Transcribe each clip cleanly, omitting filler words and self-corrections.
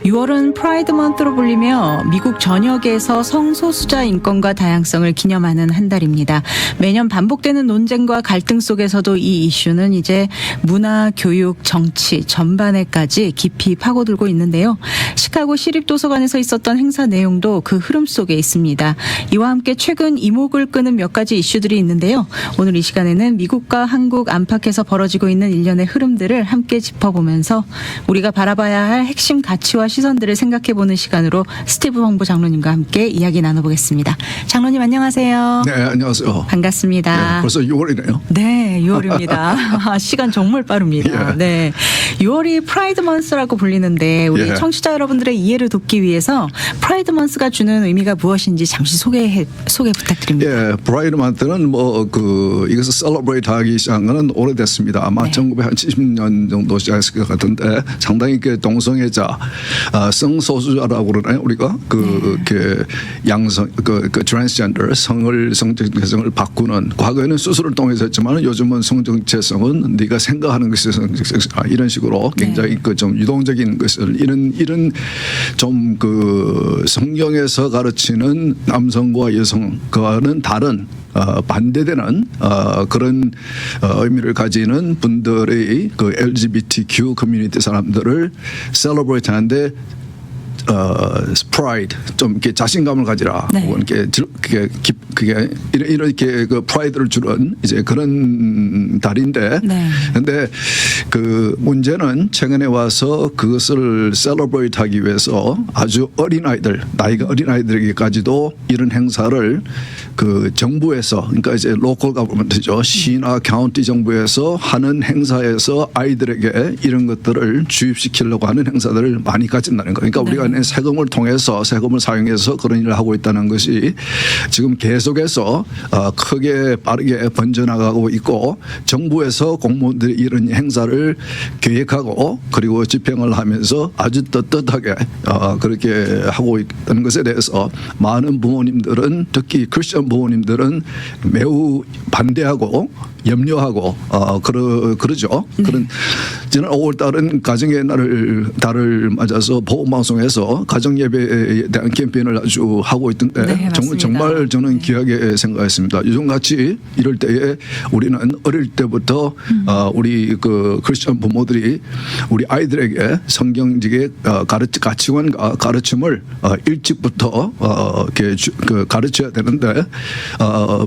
6월은 프라이드 먼트로 불리며 미국 전역에서 성소수자 인권과 다양성을 기념하는 한 달입니다. 매년 반복되는 논쟁과 갈등 속에서도 이 이슈는 이제 문화, 교육, 정치 전반에까지 깊이 파고들고 있는데요. 시카고 시립도서관에서 있었던 행사 내용도 그 흐름 속에 있습니다. 이와 함께 최근 이목을 끄는 몇 가지 이슈들이 있는데요. 오늘 이 시간에는 미국과 한국 안팎에서 벌어지고 있는 일련의 흐름들을 함께 짚어보면서 우리가 바라봐야 할 핵심 가치와 시선들을 생각해보는 시간으로 스티브 홍보 장로님과 함께 이야기 나눠보겠습니다. 장로님 안녕하세요. 네, 안녕하세요. 반갑습니다. 네, 벌써 6월이네요. 네, 6월입니다. 시간 정말 빠릅니다. 예. 네, 6월이 프라이드 먼스라고 불리는데 우리 예. 청취자 여러분들의 이해를 돕기 위해서 프라이드 먼스가 주는 의미가 무엇인지 잠시 소개 부탁드립니다. 예, 프라이드 만트는 이것을 셀러브레이트 하기 시작한 건 오래됐습니다. 아마 네. 1970년 정도 시작했을 것 같은데 상당히 동성애자, 성소수자라고 그러나요? 우리가 양성, 트랜스젠더, 성정체성을 바꾸는 과거에는 수술을 통해서 했지만 요즘은 성정체성은 네가 생각하는 것이 이런 식으로 굉장히 좀 유동적인 것을 이런 좀 성경에서 가르치는 남성과 여성과는 다른 반대되는 그런 의미를 가지는 분들의 LGBTQ 커뮤니티 사람들을 셀러브레이트 하는데 프라이드 좀 이렇게 자신감을 가지라. 네. 혹은 그게 이렇게 프라이드를 주는 이제 그런 달인데. 네. 근데 문제는 최근에 와서 그것을 셀러브레이트 하기 위해서 아주 어린아이들, 나이가 어린아이들에게까지도 이런 행사를 정부에서, 그러니까 이제 로컬 가버먼트죠. 시나 카운티 정부에서 하는 행사에서 아이들에게 이런 것들을 주입시키려고 하는 행사들을 많이 가진다는 거예요. 그러니까 우리가 세금을 통해서 세금을 사용해서 그런 일을 하고 있다는 것이 지금 계속해서 크게 빠르게 번져나가고 있고 정부에서 공무원들이 이런 행사를 계획하고 그리고 집행을 하면서 아주 떳떳하게 그렇게 하고 있다는 것에 대해서 많은 부모님들은 특히 크리스천 부모님들은 매우 반대하고 염려하고 그러죠. 그런 지난 5월 달은 가정의 달을 맞아서 보험방송에서 가정 예배에 대한 캠페인을 아주 하고 있던데 네, 정말 저는 귀하게 생각했습니다. 요즘같이 이럴 때에 우리는 어릴 때부터 우리 크리스천 부모들이 우리 아이들에게 성경적의 가치관과 가르침을 일찍부터 이렇게 가르쳐야 되는데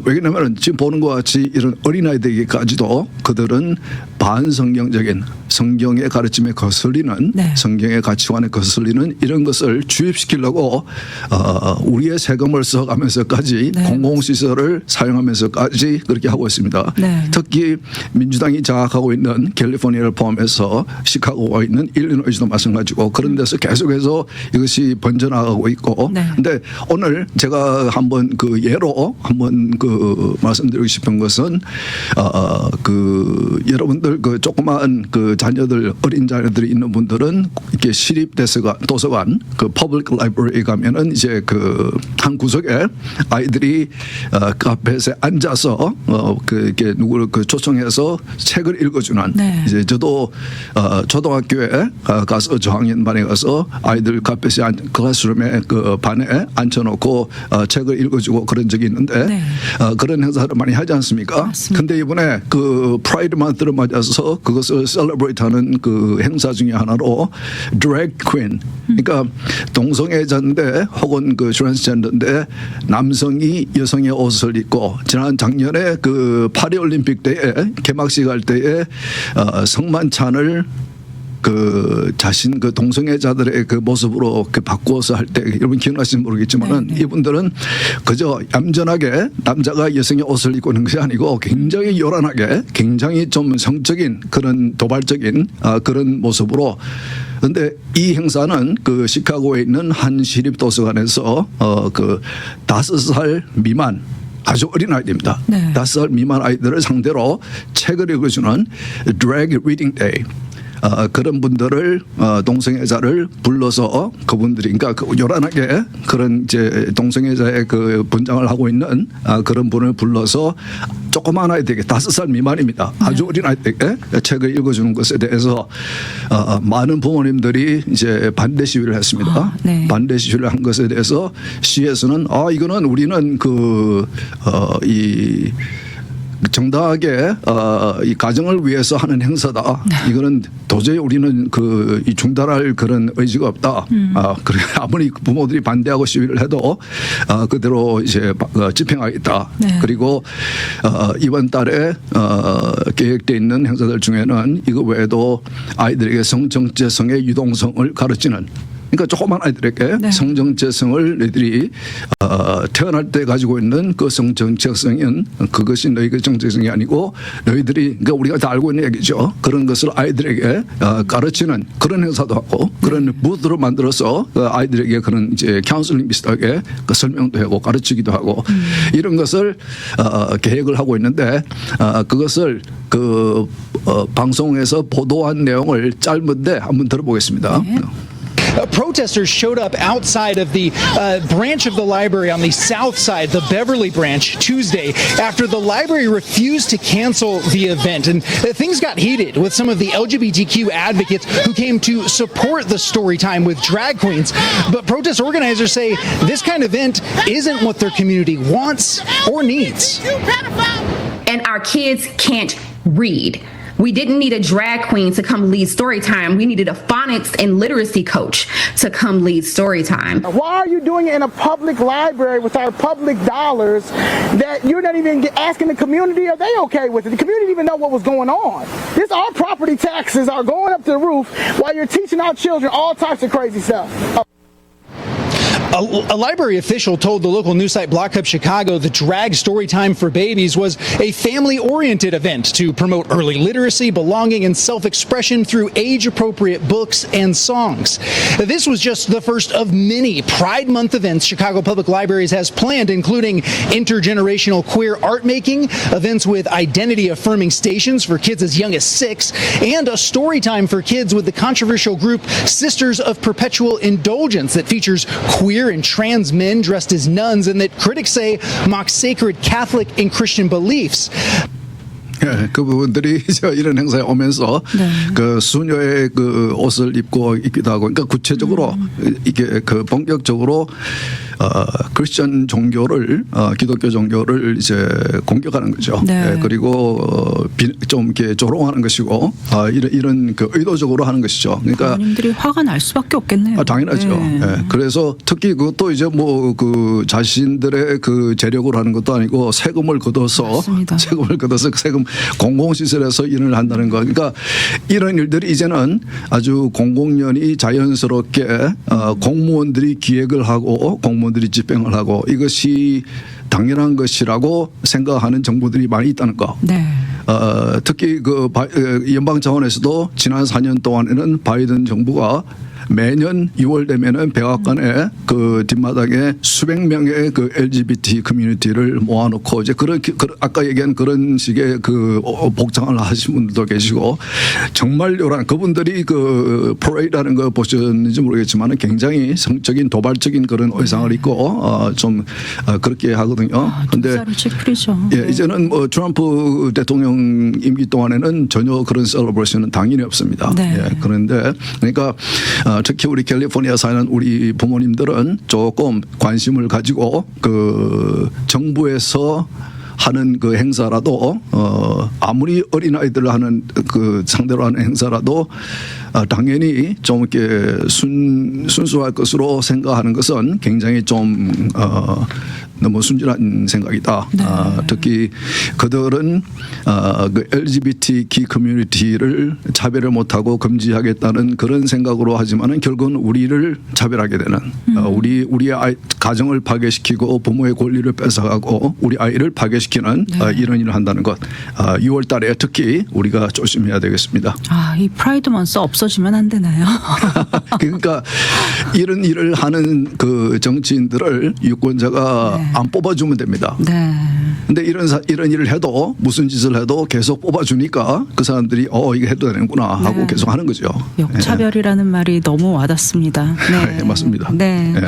왜냐하면 지금 보는 것 같이 이런 어린아이들에게까지도 그들은 반성경적인 성경의 가르침에 거슬리는 성경의 가치관에 거슬리는 이런 것을 주입시키려고 우리의 세금을 써가면서까지 공공시설을 사용하면서까지 그렇게 하고 있습니다. 특히 민주당이 장악하고 있는 캘리포니아를 포함해서 시카고가 있는 일리노이주도 마찬가지고 그런 데서 계속해서 이것이 번져나가고 있고 근데 오늘 제가 한번 예로 한번 말씀드리고 싶은 것은 여러분들 조그마한 자녀들 어린 자녀들이 있는 분들은 이렇게 시립 도서관 퍼블릭 라이브러리에 가면은 이제 한 구석에 아이들이 카페에 앉아서 이렇게 누구를 초청해서 책을 읽어주는 이제 저도 초등학교에 가서 저학년 반에 가서 아이들 카페에 클래스룸에 반에 앉혀놓고 책을 읽어주고 그런 적이 있는데 그런 행사를 많이 하지 않습니까? 근데 이번에 프라이드 만트를 맞아서 그것을 셀러브레이트하는 행사 중에 하나로 드래그 퀸, 그러니까 동성애자인데 혹은 트랜스젠더인데 남성이 여성의 옷을 입고 지난 작년에 파리 올림픽 때에 개막식 할 때에 성만찬을 자신 동성애자들의 모습으로 바꾸어서 할 때 여러분 기억나시는지 모르겠지만은 이분들은 그저 얌전하게 남자가 여성의 옷을 입고 있는 것이 아니고 굉장히 요란하게 굉장히 좀 성적인 그런 도발적인 그런 모습으로. 그런데 이 행사는 시카고에 있는 한 시립도서관에서 5살 미만 아주 어린 아이들입니다. 5살 미만 아이들을 상대로 책을 읽어주는 드래그 리딩 데이. 그런 분들을 동성애자를 불러서 그분들이 그러니까 요란하게 그런 이제 동성애자의 그 분장을 하고 있는 그런 분을 불러서 조그만 아이들에게 5살 미만입니다. 아주 어린 아이들에게 책을 읽어주는 것에 대해서 많은 부모님들이 이제 반대 시위를 했습니다. 네. 반대 시위를 한 것에 대해서 시에서는 이거는 우리는 이 정당하게 이 가정을 위해서 하는 행사다. 이거는 도저히 우리는 이 중단할 그런 의지가 없다. 그래 아무리 부모들이 반대하고 시위를 해도 그대로 이제 집행하겠다. 네. 그리고 이번 달에 계획돼 있는 행사들 중에는 이거 외에도 아이들에게 성정체성의 유동성을 가르치는. 그러니까 조그만 아이들에게 네. 성정체성을 너희들이 태어날 때 가지고 있는 그 성정체성은 그것이 너희의 정체성이 아니고 너희들이 그러니까 우리가 다 알고 있는 얘기죠. 그런 것을 아이들에게 가르치는 그런 행사도 하고 그런 부드로 만들어서 아이들에게 그런 이제 카운슬링 비슷하게 그 설명도 하고 가르치기도 하고 이런 것을 계획을 하고 있는데 그것을 방송에서 보도한 내용을 짧은데 한번 들어보겠습니다. 네. Protesters showed up outside of the branch of the library on the south side, the Beverly branch, Tuesday after the library refused to cancel the event. And things got heated with some of the LGBTQ advocates who came to support the story time with drag queens. But protest organizers say this kind of event isn't what their community wants or needs. And our kids can't read. We didn't need a drag queen to come lead story time. We needed a phonics and literacy coach to come lead story time. Why are you doing it in a public library with our public dollars that you're not even asking the community, are they okay with it? The community didn't even know what was going on. Our property taxes are going up to the roof while you're teaching our children all types of crazy stuff. A library official told the local news site Block Up Chicago the Drag Storytime for Babies was a family-oriented event to promote early literacy, belonging, and self-expression through age-appropriate books and songs. This was just the first of many Pride Month events Chicago Public Libraries has planned, including intergenerational queer art making, events with identity-affirming stations for kids as young as 6, and a story time for kids with the controversial group Sisters of Perpetual Indulgence that features queer and trans men dressed as nuns and that critics say mock sacred Catholic and Christian beliefs. 예, 그 부분들이 이제 이런 행사에 오면서 그 수녀의 그 옷을 입고 있기도 하고, 그러니까 구체적으로 이게 그 본격적으로 크리스천 종교를 기독교 종교를 이제 공격하는 거죠. 네. 예, 그리고 좀 이렇게 조롱하는 것이고 이런 그 의도적으로 하는 것이죠. 그러니까 부모님들이 화가 날 수밖에 없겠네요. 당연하죠. 네. 예, 그래서 특히 그것도 이제 뭐 그 자신들의 그 재력으로 하는 것도 아니고 세금을 걷어서 맞습니다. 세금 공공시설에서 일을 한다는 거. 그러니까 이런 일들이 이제는 아주 공공연히 자연스럽게 공무원들이 기획을 하고 공무원들이 집행을 하고 이것이 당연한 것이라고 생각하는 정부들이 많이 있다는 거. 네. 특히 그 연방 차원에서도 지난 4년 동안에는 바이든 정부가 매년 6월 되면은 백악관에 그 뒷마당에 수백 명의 그 LGBT 커뮤니티를 모아놓고 이제 아까 얘기한 그런 식의 그 복장을 하신 분들도 계시고 정말 요란 그분들이 그 프레이드하는 거 보셨는지 모르겠지만 굉장히 성적인 도발적인 그런 의상을 입고 좀 그렇게 하거든요. 근데 찌푸리죠. 예, 이제는 뭐 트럼프 대통령 임기 동안에는 전혀 그런 셀러브레이션은 당연히 없습니다. 네. 예, 그런데 그러니까 특히 우리 캘리포니아 사는 우리 부모님들은 조금 관심을 가지고 그 정부에서 하는 그 행사라도 아무리 어린 아이들을 하는 그 상대로 하는 행사라도 당연히 좀 이렇게 순수할 것으로 생각하는 것은 굉장히 좀 너무 순진한 생각이다. 네. 특히 그들은 그 LGBTQ 커뮤니티를 차별을 못하고 금지하겠다는 그런 생각으로 하지만은 결국은 우리를 차별하게 되는 우리의 가정을 파괴시키고 부모의 권리를 뺏어가고 우리 아이를 파괴시키는 이런 일을 한다는 것. 6월 달에 특히 우리가 조심해야 되겠습니다. 이 프라이드 먼스 없어지면 안 되나요? 그러니까 이런 일을 하는 그 정치인들을 유권자가 안 뽑아주면 됩니다. 네. 근데 이런 일을 해도 무슨 짓을 해도 계속 뽑아주니까 그 사람들이 이거 해도 되는구나 하고 네. 계속 하는 거죠. 역차별이라는 말이 너무 와닿습니다. 네. 네, 맞습니다. 네. 네.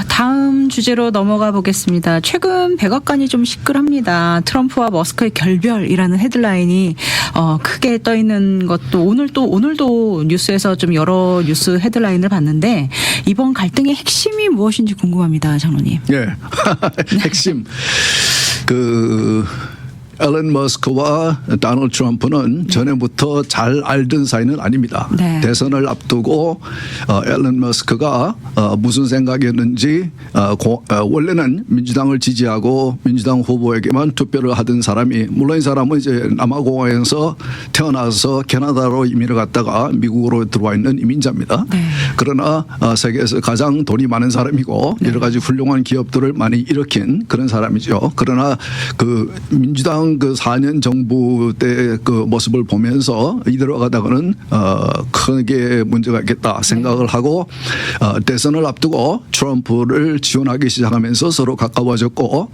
다음 주제로 넘어가 보겠습니다. 최근 백악관이 좀 시끌합니다. 트럼프와 머스크의 결별이라는 헤드라인이 크게 떠 있는 것도 오늘도 뉴스에서 좀 여러 뉴스 헤드라인을 봤는데 이번 갈등의 핵심이 무엇인지 궁금합니다, 장로님. 예. 핵심 앨런 머스크와 도널드 트럼프는 전에부터 잘 알던 사이는 아닙니다. 네. 대선을 앞두고 앨런 머스크가 무슨 생각이었는지 원래는 민주당을 지지하고 민주당 후보에게만 투표를 하던 사람이 물론 이 사람은 이제 남아공화에서 태어나서 캐나다로 이민을 갔다가 미국으로 들어와 있는 이민자입니다. 네. 그러나 세계에서 가장 돈이 많은 사람이고 여러 가지 훌륭한 기업들을 많이 일으킨 그런 사람이죠. 그러나 그 민주당 4년 정부 때 그 모습을 보면서 이대로 가다가는 크게 문제가 있겠다 생각을 하고 대선을 앞두고 트럼프를 지원하기 시작하면서 서로 가까워졌고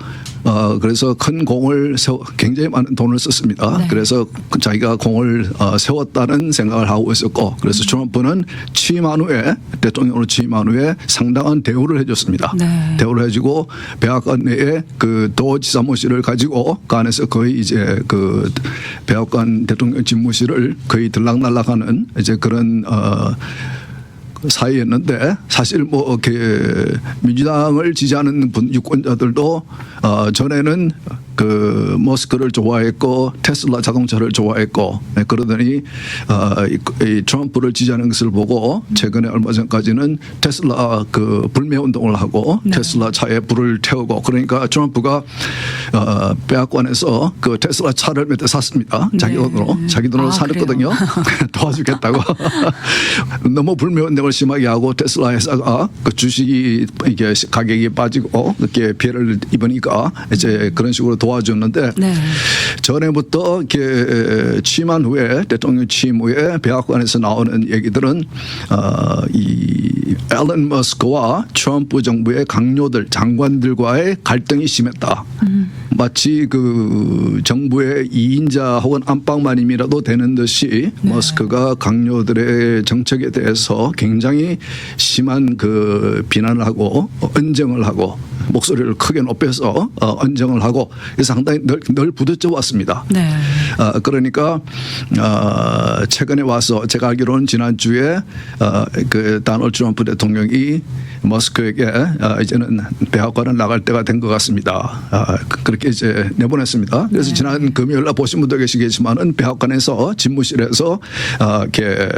그래서 큰 공을 굉장히 많은 돈을 썼습니다. 네. 그래서 자기가 공을 세웠다는 생각을 하고 있었고 그래서 트럼프는 취임한 후에 대통령으로 취임한 후에 상당한 대우를 해줬습니다. 네. 대우를 해주고 백악관 내에 그 도지 사무실을 가지고 그 안에서 거의 이제 그 백악관 대통령 집무실을 거의 들락날락하는 이제 그런 사이였는데 사실 뭐 이렇게 민주당을 지지하는 유권자들도 전에는 그 머스크를 좋아했고 테슬라 자동차를 좋아했고 그러더니 이 트럼프를 지지하는 것을 보고 최근에 얼마 전까지는 테슬라 그 불매 운동을 하고 네. 테슬라 차에 불을 태우고 그러니까 트럼프가 백악관에서 그 테슬라 차를 몇 대 샀습니다. 자기 돈으로 사놨거든요. 도와주겠다고. 너무 불매 운동을 심하게 하고 테슬라 회사가 그 주식이 이게 가격이 빠지고 이렇게 피해를 입으니까 이제 그런 식으로 도와줬는데 네. 전에부터 이렇게 취임한 후에 대통령 취임 후에 백악관에서 나오는 얘기들은 이 앨런 머스크와 트럼프 정부의 강요들 장관들과의 갈등이 심했다. 마치 그 정부의 2인자 혹은 안방마님이라도 되는 듯이 머스크가 강요들의 정책에 대해서 굉장히 심한 그 비난을 하고 언쟁을 하고 목소리를 크게 높여서 언쟁을 하고 상당히 늘 부딪혀 왔습니다. 네. 그러니까 최근에 와서 제가 알기로는 지난주에 그 도널드 트럼프 대통령이 머스크에게 이제는 백악관을 나갈 때가 된 것 같습니다. 그렇게 이제 내보냈습니다. 그래서 지난 금요일 날 보신 분도 계시겠지만은 백악관에서 집무실에서 이렇게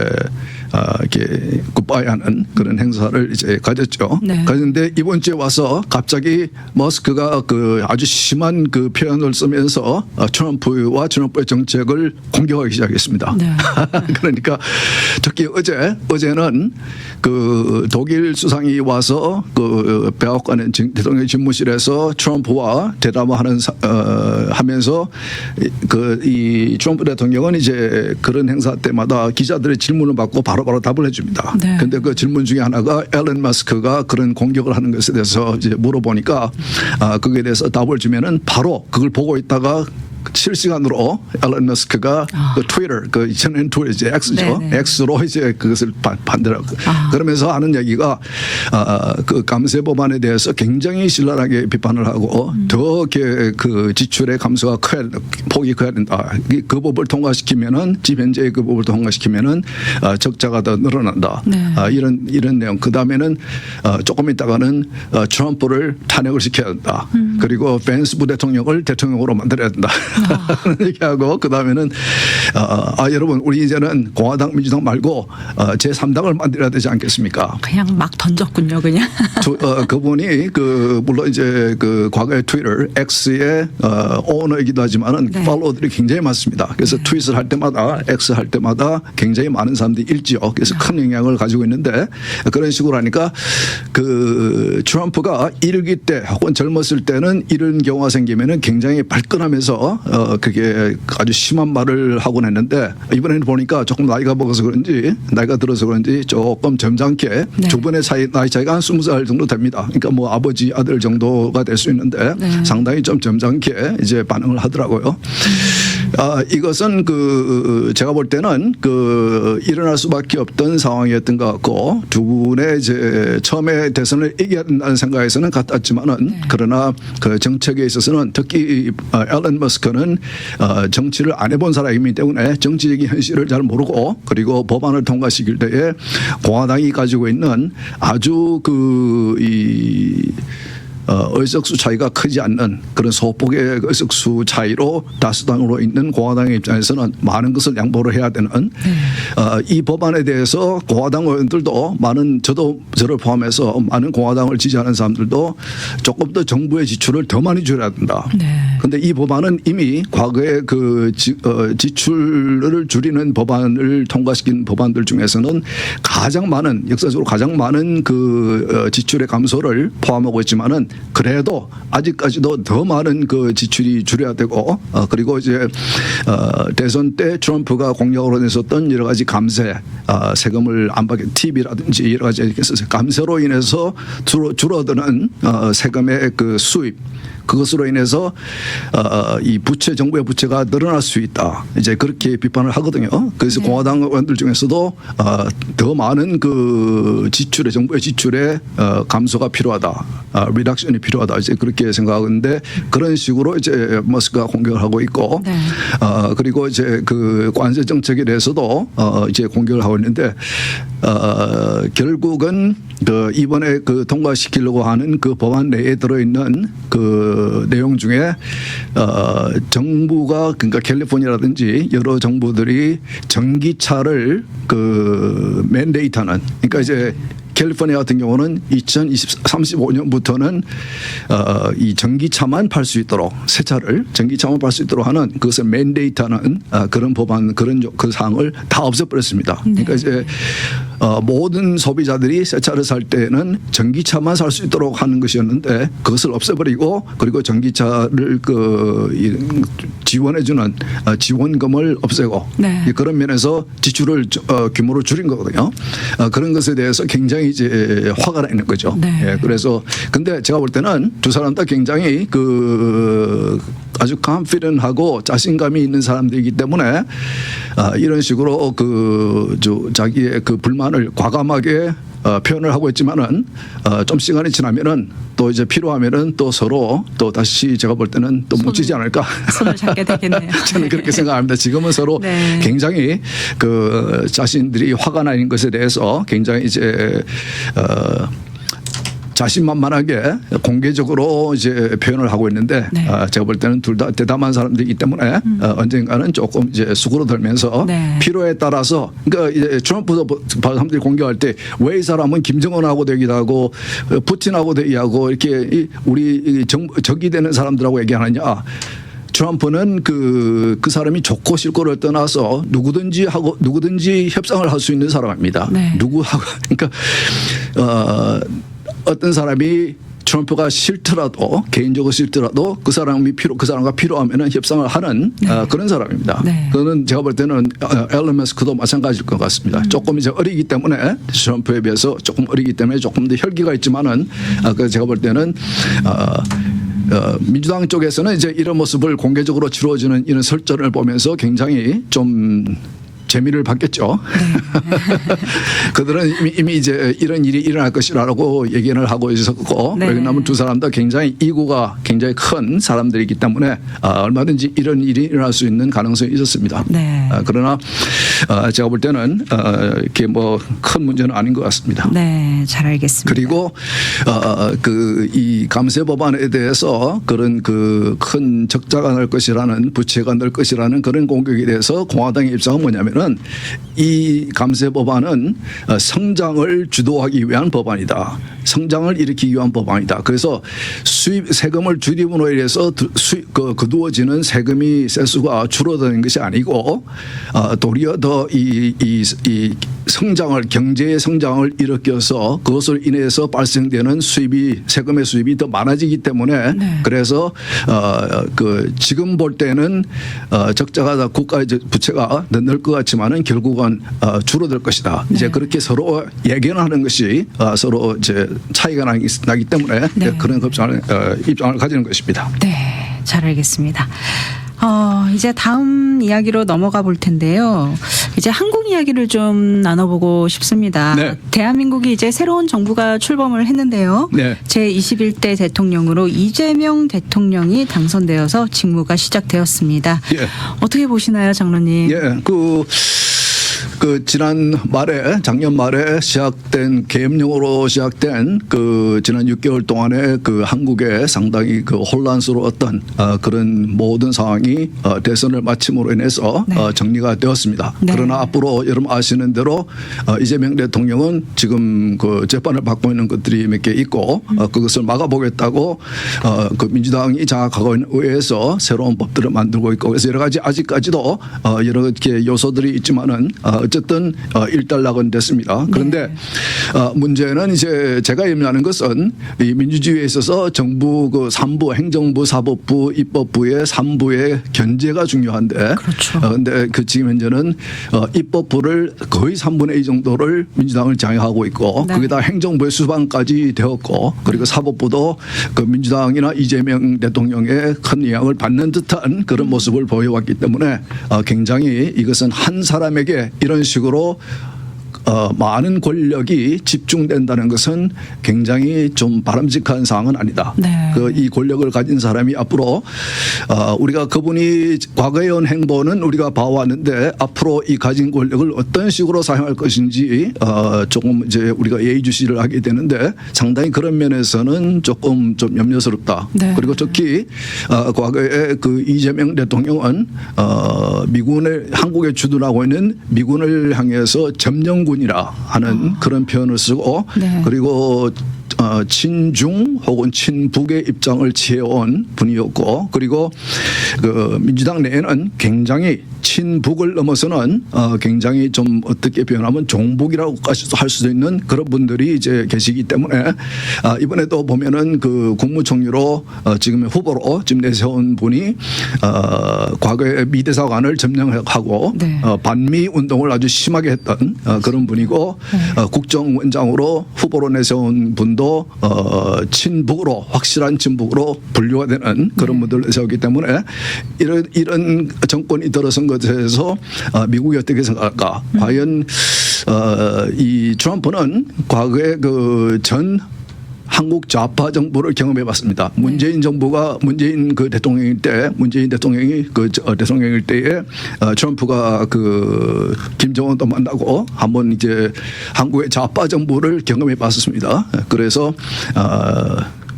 굿바이하는 그런 행사를 이제 가졌죠. 네. 그런데 이번 주에 와서 갑자기 머스크가 그 아주 심한 그 표현을 쓰면서 트럼프와 트럼프의 정책을 공격하기 시작했습니다. 네. 그러니까 특히 어제는 그 독일 수상이 와서 그 백악관 대통령 집무실에서 트럼프와 대담하는 하면서 그 이 트럼프 대통령은 이제 그런 행사 때마다 기자들의 질문을 받고 바로바로 답을 해줍니다. 네. 그런데 그 질문 중에 하나가 앨런 머스크가 그런 공격을 하는 것에 대해서 이제 물어보니까 그거에 대해서 답을 주면은 바로 그걸 보고 있다가 실시간으로 앨런 머스크가 그 트위터, 그 이전엔 트위터 이제 X죠. 네네. X로 이제 그것을 반대로 그러면서 하는 얘기가 그 감세 법안에 대해서 굉장히 신랄하게 비판을 하고 더 이렇게 그 지출의 감소가 폭이 커야 된다. 그 법을 통과시키면은 지금 현재 그 법을 통과시키면은 적자가 더 늘어난다. 네. 이런 내용. 그 다음에는 조금 있다가는 트럼프를 탄핵을 시켜야 된다. 그리고 펜스 부대통령을 대통령으로 만들어야 된다. 얘기하고 그 다음에는 여러분 우리 이제는 공화당 민주당 말고 제3당을 만들어야 되지 않겠습니까? 그냥 막 던졌군요, 그냥. 그분이 그 물론 이제 그 과거의 트위터 X의 오너이기도 하지만은 네. 팔로워들이 굉장히 많습니다. 그래서 트윗을 할 때마다 X 할 때마다 굉장히 많은 사람들이 읽지요. 그래서 큰 영향을 가지고 있는데 그런 식으로 하니까 그 트럼프가 일기 때 혹은 젊었을 때는 이런 경우가 생기면은 굉장히 발끈하면서 대해서 그게 아주 심한 말을 하곤 했는데 이번에는 보니까 조금 나이가 먹어서 그런지 나이가 들어서 그런지 조금 점잖게 네. 두 분의 나이 차이가 한 20살 정도 됩니다. 그러니까 뭐 아버지 아들 정도가 될 수 있는데 네. 상당히 좀 점잖게 이제 반응을 하더라고요. 이것은 제가 볼 때는 일어날 수밖에 없던 상황이었던 것 같고 두 분의 이제 처음에 대선을 이겨야 된다는 생각에서는 같았지만은 그러나 그 정책에 있어서는 특히 앨런 머스크는 정치를 안 해본 사람이기 때문에 정치적인 현실을 잘 모르고 그리고 법안을 통과시킬 때에 공화당이 가지고 있는 아주 의석수 차이가 크지 않는 그런 소폭의 의석수 차이로 다수당으로 있는 공화당의 입장에서는 많은 것을 양보를 해야 되는 이 법안에 대해서 공화당 의원들도 저를 포함해서 많은 공화당을 지지하는 사람들도 조금 더 정부의 지출을 더 많이 줄여야 된다. 그런데 이 법안은 이미 과거에 지출을 줄이는 법안을 통과시킨 법안들 중에서는 역사적으로 가장 많은 지출의 감소를 포함하고 있지만은 그래도 아직까지도 더 많은 지출이 줄여야 되고 그리고 이제 대선 때 트럼프가 공약으로 냈었던 여러 가지 감세 세금을 안 받게 TV라든지 여러 가지 감세로 인해서 줄어드는 세금의 수입 그것으로 인해서 이 정부의 부채가 늘어날 수 있다. 이제 그렇게 비판을 하거든요. 그래서 공화당 의원들 중에서도 더 많은 정부의 지출의 감소가 필요하다. 리덕션이 필요하다. 이제 그렇게 생각하는데 그런 식으로 이제 머스크가 공격을 하고 있고 그리고 이제 관세 정책에 대해서도 이제 공격을 하고 있는데 결국은 이번에 통과시키려고 하는 법안 내에 들어있는 내용 중에 정부가 그러니까 캘리포니아라든지 여러 정부들이 전기차를 맨데이트하는 그러니까 이제 캘리포니아 같은 경우는 2035년부터는 이 전기차만 팔 수 있도록 새 차를 전기차만 팔 수 있도록 하는 그것을 맨데이트하는 그런 법안 그 사항을 다 없애버렸습니다. 그러니까 이제 모든 소비자들이 새 차를 살 때는 전기차만 살 수 있도록 하는 것이었는데 그것을 없애버리고 그리고 전기차를 지원해주는 지원금을 없애고 그런 면에서 지출을 규모를 줄인 거거든요. 그런 것에 대해서 굉장히 이제 화가 나 있는 거죠. 예, 그래서 근데 제가 볼 때는 두 사람 다 굉장히 아주 confident하고 자신감이 있는 사람들이기 때문에 이런 식으로 자기의 불만을 과감하게 표현을 하고 있지만은 좀 시간이 지나면은 또 이제 필요하면은 또 서로 또 다시 제가 볼 때는 또 뭉치지 않을까. 손을 잡게 되겠네요. 저는 그렇게 생각합니다. 지금은 서로 굉장히 자신들이 화가 나 있는 것에 대해서 굉장히 이제 자신만만하게 공개적으로 이제 표현을 하고 있는데 제가 볼 때는 둘 다 대담한 사람들이기 때문에 언젠가는 조금 이제 수그러들면서 필요에 따라서 그러니까 이제 트럼프 사람들이 공격할 때 왜 이 사람은 김정은하고도 얘기도 하고 푸틴하고도 얘기하고 이렇게 우리 적이 되는 사람들하고 얘기하느냐. 트럼프는 그 사람이 좋고 싫고를 떠나서 누구든지 협상을 할 수 있는 사람입니다. 누구하고 그러니까 어떤 사람이 트럼프가 싫더라도 개인적으로 싫더라도 그 사람과 필요하면은 협상을 하는 그런 사람입니다. 그거는 제가 볼 때는 앨런 머스크도 마찬가지일 것 같습니다. 조금 이제 어리기 때문에 트럼프에 비해서 조금 어리기 때문에 조금 더 혈기가 있지만은 제가 볼 때는 민주당 쪽에서는 이제 이런 모습을 공개적으로 치러주는 이런 설전을 보면서 굉장히 좀 재미를 받겠죠. 그들은 이미 이제 이런 일이 일어날 것이라고 얘기를 하고 있었고 왜냐하면 두 사람 다 굉장히 이구가 굉장히 큰 사람들이기 때문에 얼마든지 이런 일이 일어날 수 있는 가능성이 있었습니다. 그러나 제가 볼 때는 이렇게 뭐 큰 문제는 아닌 것 같습니다. 네, 잘 알겠습니다. 그리고 이 감세 법안에 대해서 그런 큰 적자가 날 것이라는 부채가 날 것이라는 그런 공격에 대해서 공화당의 입장은 뭐냐면 이 감세 법안은 성장을 주도하기 위한 법안이다. 성장을 일으키기 위한 법안이다. 그래서 세금을 줄임으로 인해서 거두어지는 세수가 줄어드는 것이 아니고 도리어 더 이 성장을 경제의 성장을 일으켜서 그것으로 인해서 발생되는 수입이 세금의 수입이 더 많아지기 때문에 네. 그래서 그 지금 볼 때는 적자가 국가의 부채가 늘 것 같지만은 결국은 줄어들 것이다. 네. 이제 그렇게 서로 예견하는 것이 서로 이제 차이가 나기 때문에 네. 그런 입장을 가지는 것입니다. 네, 잘 알겠습니다. 이제 다음 이야기로 넘어가 볼 텐데요. 이제 한국 이야기를 좀 나눠보고 싶습니다. 네. 대한민국이 이제 새로운 정부가 출범을 했는데요. 네. 제21대 대통령으로 이재명 대통령이 당선되어서 직무가 시작되었습니다. 예. 어떻게 보시나요, 장로님? 예, 그 작년 말에 시작된 계엄령으로 시작된 그 지난 6개월 동안에 그 한국에 상당히 그 혼란스러웠던 그런 모든 상황이 대선을 마침으로 인해서 네. 정리가 되었습니다. 네. 그러나 앞으로 여러분 아시는 대로 이재명 대통령은 지금 그 재판을 받고 있는 것들이 몇 개 있고 그것을 막아보겠다고 그 민주당이 장악하고 있는 의회에서 새로운 법들을 만들고 있고 그래서 여러 가지 아직까지도 여러 개 요소들이 있지만은 어쨌든 일단락은 됐습니다. 그런데 문제는 이제 제가 염려하는 것은 이 민주주의에 있어서 정부 그 3부 행정부, 사법부, 입법부의 3부의 견제가 중요한데 그렇죠. 그런데 그 지금 현재는 입법부를 거의 3분의 2 정도를 민주당을 장악하고 있고 네. 그게 다 행정부의 수반까지 되었고 그리고 사법부도 그 민주당이나 이재명 대통령의 큰 영향을 받는 듯한 그런 모습을 보여왔기 때문에 굉장히 이것은 한 사람에게 이런 식으로 많은 권력이 집중된다는 것은 굉장히 좀 바람직한 상황은 아니다. 네. 이 권력을 가진 사람이 앞으로 우리가 그분이 과거에 한 행보는 우리가 봐왔는데 앞으로 이 가진 권력을 어떤 식으로 사용할 것인지 조금 이제 우리가 예의주시를 하게 되는데 상당히 그런 면에서는 조금 좀 염려스럽다. 네. 그리고 특히 과거에 그 이재명 대통령은 미군을 한국에 주둔하고 있는 미군을 향해서 점령군이라 하는 그런 표현을 쓰고 네. 그리고 친중 혹은 친북의 입장을 취해온 분이었고 그리고 그 민주당 내에는 굉장히 친북을 넘어서는 굉장히 좀 어떻게 표현하면 종북이라고까지도 할 수도 있는 그런 분들이 이제 계시기 때문에 이번에도 보면은 그 국무총리로 지금 후보로 지금 내세운 분이 과거에 미 대사관을 점령하고 네. 반미 운동을 아주 심하게 했던 그런 분이고 국정원장으로 후보로 내세운 분도 친북으로 확실한 친북으로 분류가 되는 그런 분들을 내세웠기 때문에 이런 정권이 들어선 것에 대해서 미국이 어떻게 생각할까? 과연 이 트럼프는 과거에 그 전 한국 좌파 정부를 경험해 봤습니다. 문재인 정부가 문재인 대통령일 때에 트럼프가 그 김정은도 만나고 한번 이제 한국의 좌파 정부를 경험해 봤었습니다. 그래서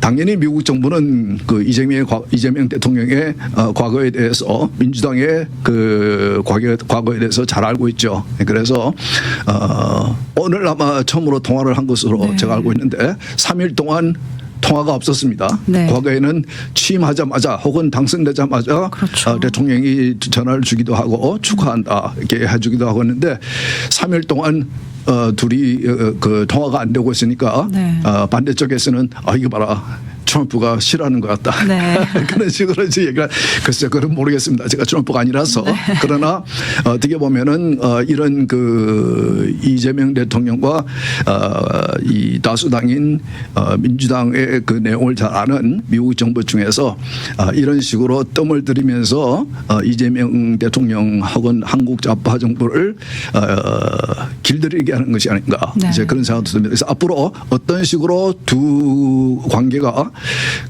당연히 미국 정부는 그 이재명 대통령의 과거에 대해서 민주당의 그 과거에 대해서 잘 알고 있죠. 그래서 오늘 아마 처음으로 통화를 한 것으로 네. 제가 알고 있는데 3일 동안 통화가 없었습니다. 네. 과거에는 취임하자마자 혹은 당선되자마자 그렇죠. 대통령이 전화를 주기도 하고 축하한다 이렇게 해주기도 하고 했는데 3일 동안 둘이 그 통화가 안 되고 있으니까 네. 반대쪽에서는 이거 봐라. 트럼프가 싫어하는 것 같다. 네. 그런 식으로 이제 얘기가 글쎄 그건 모르겠습니다. 제가 트럼프가 아니라서 그러나 어떻게 보면은 이런 그 이재명 대통령과 이 다수당인 민주당의 그 내용을 잘 아는 미국 정부 중에서 이런 식으로 뜸을 들이면서 이재명 대통령 혹은 한국 좌파 정부를 길들이게 하는 것이 아닌가 네. 이제 그런 생각도 듭니다. 그래서 앞으로 어떤 식으로 두 관계가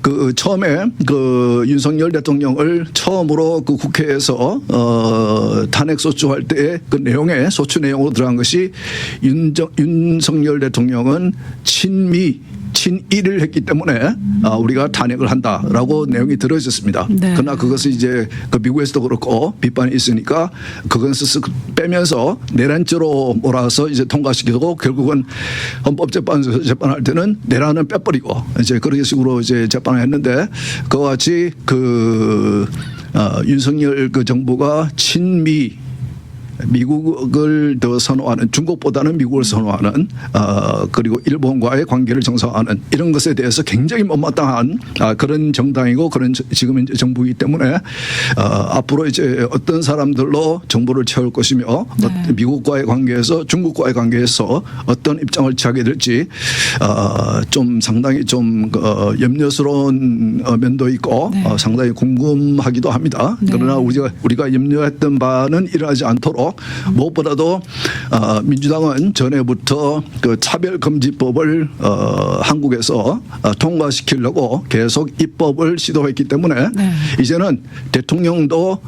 그 처음에 그 윤석열 대통령을 처음으로 그 국회에서 탄핵 소추할 때의 그 내용에 소추 내용으로 들어간 것이 윤석열 대통령은 친일을 했기 때문에 우리가 탄핵을 한다라고 내용이 들어있었습니다. 네. 그러나 그것을 이제 그 미국에서도 그렇고 비판이 있으니까 그건 쓱 빼면서 내란죄로 몰아서 이제 통과시키고 결국은 헌법재판소에서 재판할 때는 내란은 빼버리고 이제 그런 식으로 이제 재판을 했는데 그와 같이 그 윤석열 그 정부가 친미 미국을 더 선호하는 중국보다는 미국을 선호하는 그리고 일본과의 관계를 정상화하는 이런 것에 대해서 굉장히 못마땅한 그런 정당이고 그런 지금 현재 정부이기 때문에 앞으로 이제 어떤 사람들로 정부를 채울 것이며 미국과의 관계에서 중국과의 관계에서 어떤 입장을 취하게 될지 좀 상당히 좀 염려스러운 면도 있고 상당히 궁금하기도 합니다. 그러나 우리가 염려했던 바는 일어나지 않도록 무엇보다도 민주당은 전에부터 그 차별금지법을 한국에서 통과시키려고 계속 입법을 시도했기 때문에 이제는 대통령도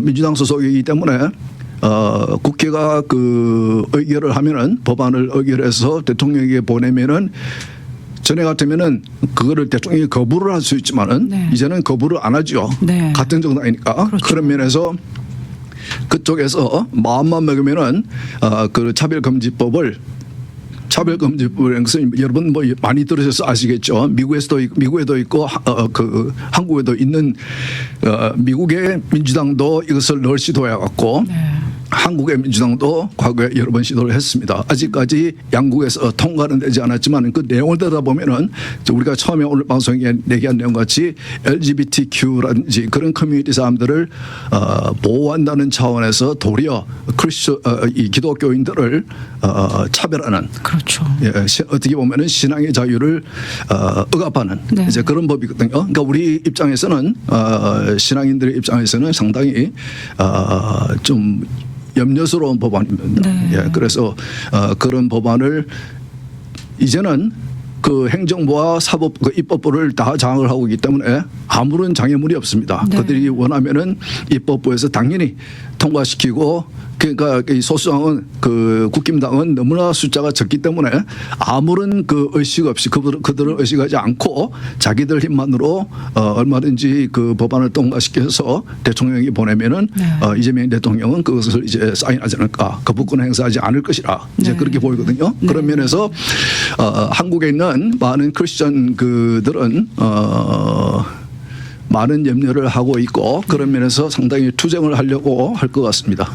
민주당 소속이기 때문에 국회가 그 의결을 하면은 법안을 의결해서 대통령에게 보내면은 전에 같으면은 그거를 대통령이 거부를 할 수 있지만은 이제는 거부를 안 하죠. 같은 정당이니까. 그렇죠. 그런 면에서 그쪽에서 마음만 먹으면은 그 차별금지법이라는 것은 여러분 뭐 많이 들으셔서 아시겠죠. 미국에도 있고 그 한국에도 있는 미국의 민주당도 이것을 넣을 시도해 갖고 한국의 민주당도 과거에 여러 번 시도를 했습니다. 아직까지 양국에서 통과는 되지 않았지만 그 내용을 들어보면은 우리가 처음에 오늘 방송에 얘기한 내용 같이 LGBTQ라든지 그런 커뮤니티 사람들을 보호한다는 차원에서 도리어 이 기독교인들을 차별하는 그렇죠. 예, 어떻게 보면은 신앙의 자유를 억압하는 이제 그런 법이거든요. 그러니까 우리 입장에서는 신앙인들의 입장에서는 상당히 좀 염려스러운 법안입니다. 예, 그래서 그런 법안을 이제는 그 행정부와 사법 그 입법부를 다 장악을 하고 있기 때문에 아무런 장애물이 없습니다. 그들이 원하면은 입법부에서 당연히 통과시키고 그러니까 이 소수당은 그 국힘당은 너무나 숫자가 적기 때문에 아무런 그 의식 없이 그들을 의식하지 않고 자기들 힘만으로 얼마든지 그 법안을 통과시켜서 대통령이 보내면은 이재명 대통령은 그것을 이제 사인하지 않을까 거부권 행사하지 않을 것이라 이제 그렇게 보이거든요. 그런 면에서 한국에 있는 많은 크리스천 그들은 많은 염려를 하고 있고 그런 면에서 상당히 투쟁을 하려고 할 것 같습니다.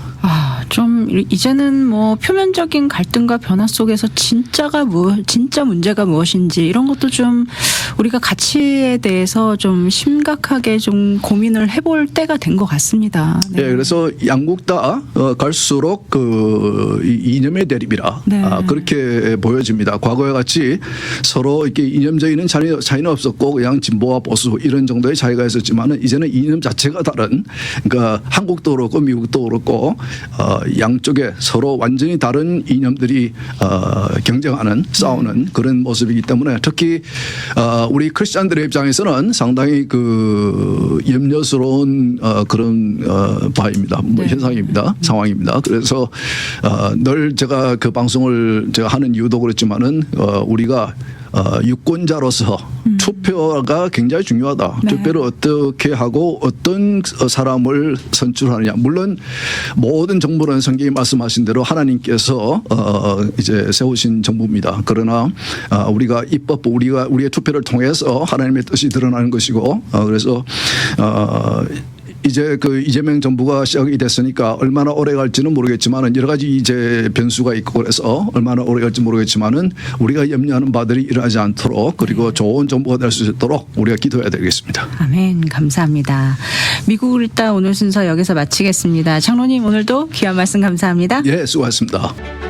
좀 이제는 뭐 표면적인 갈등과 변화 속에서 진짜 문제가 무엇인지 이런 것도 좀 우리가 가치에 대해서 좀 심각하게 좀 고민을 해볼 때가 된 것 같습니다. 네. 그래서 양국 다 갈수록 그 이념의 대립이라 그렇게 보여집니다. 과거와 같이 서로 이렇게 이념적인 차이는 없었고 그냥 진보와 보수 이런 정도의 차이가 있었지만은 이제는 이념 자체가 다른 그러니까 한국도 그렇고 미국도 그렇고 양쪽에 서로 완전히 다른 이념들이 경쟁하는 싸우는 그런 모습이기 때문에 특히 우리 크리스천들의 입장에서는 상당히 그 염려스러운 그런 바입니다. 뭐 현상입니다. 상황입니다. 그래서 늘 제가 그 방송을 제가 하는 이유도 그렇지만은 우리가 유권자로서 투표가 굉장히 중요하다. 투표를 어떻게 하고 어떤 사람을 선출하느냐. 물론 모든 정부는 성경이 말씀하신 대로 하나님께서 이제 세우신 정부입니다. 그러나 우리가 입법부 우리의 투표를 통해서 하나님의 뜻이 드러나는 것이고 그래서 이제 그 이재명 정부가 시작이 됐으니까 얼마나 오래 갈지는 모르겠지만은 여러 가지 이제 변수가 있고 그래서 얼마나 오래 갈지 모르겠지만은 우리가 염려하는 바들이 일어나지 않도록 그리고 좋은 정부가 될 수 있도록 우리가 기도해야 되겠습니다. 아멘. 감사합니다. 미국을 읽다 오늘 순서 여기서 마치겠습니다. 장로님 오늘도 귀한 말씀 감사합니다. 예, 수고하셨습니다.